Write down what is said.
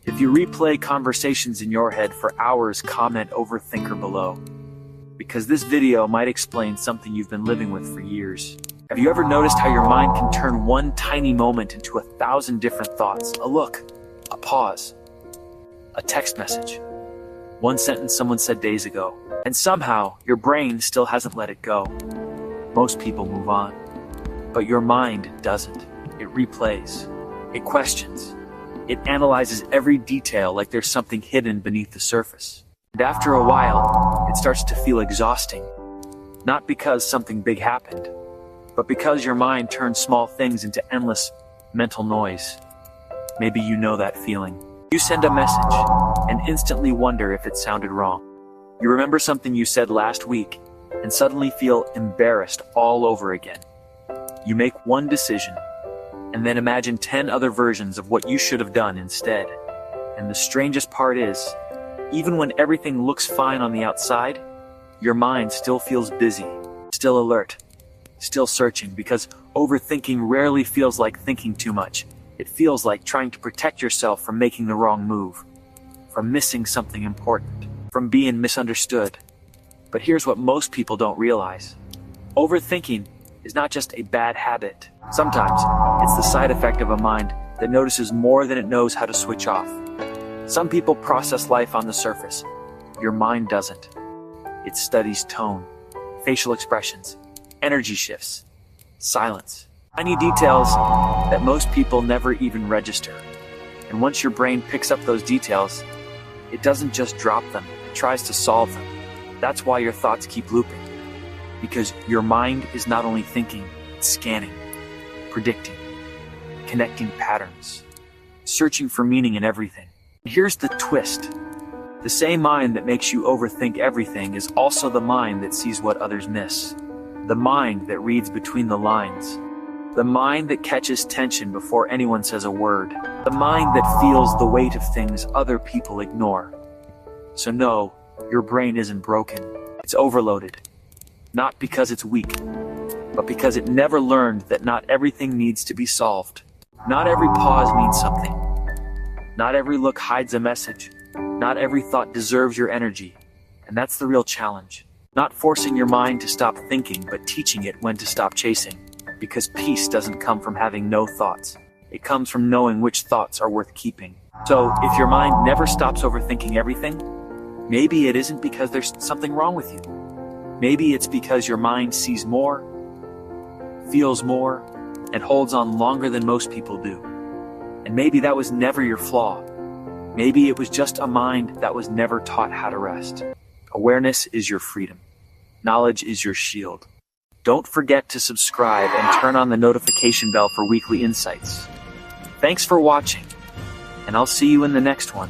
If you replay conversations in your head for hours, comment overthinker below, because this video might explain something you've been living with for years. Have you ever noticed how your mind can turn one tiny moment into 1,000 different thoughts? A look, a pause, a text message, one sentence someone said days ago, and somehow your brain still hasn't let it go. Most people move on, but your mind doesn't. It replays, it questions, it analyzes every detail like there's something hidden beneath the surface. And after a while, it starts to feel exhausting. Not because something big happened, but because your mind turns small things into endless mental noise. Maybe you know that feeling. You send a message and instantly wonder if it sounded wrong. You remember something you said last week and suddenly feel embarrassed all over again. You make one decision and then imagine 10 other versions of what you should have done instead. And the strangest part is, even when everything looks fine on the outside, your mind still feels busy, still alert, still searching, because overthinking rarely feels like thinking too much. It feels like trying to protect yourself from making the wrong move, from missing something important, from being misunderstood. But here's what most people don't realize. Overthinking is not just a bad habit. Sometimes it's the side effect of a mind that notices more than it knows how to switch off. Some people process life on the surface. Your mind doesn't. It studies tone, facial expressions, energy shifts, silence, tiny details that most people never even register. And once your brain picks up those details, it doesn't just drop them, it tries to solve them. That's why your thoughts keep looping. Because your mind is not only thinking, it's scanning, predicting, connecting patterns, searching for meaning in everything. Here's the twist. The same mind that makes you overthink everything is also the mind that sees what others miss. The mind that reads between the lines. The mind that catches tension before anyone says a word. The mind that feels the weight of things other people ignore. So no, your brain isn't broken. It's overloaded. Not because it's weak, but because it never learned that not everything needs to be solved. Not every pause means something. Not every look hides a message. Not every thought deserves your energy. And that's the real challenge. Not forcing your mind to stop thinking, but teaching it when to stop chasing. Because peace doesn't come from having no thoughts. It comes from knowing which thoughts are worth keeping. So if your mind never stops overthinking everything, maybe it isn't because there's something wrong with you. Maybe it's because your mind sees more, feels more, and holds on longer than most people do. And maybe that was never your flaw. Maybe it was just a mind that was never taught how to rest. Awareness is your freedom. Knowledge is your shield. Don't forget to subscribe and turn on the notification bell for weekly insights. Thanks for watching, and I'll see you in the next one.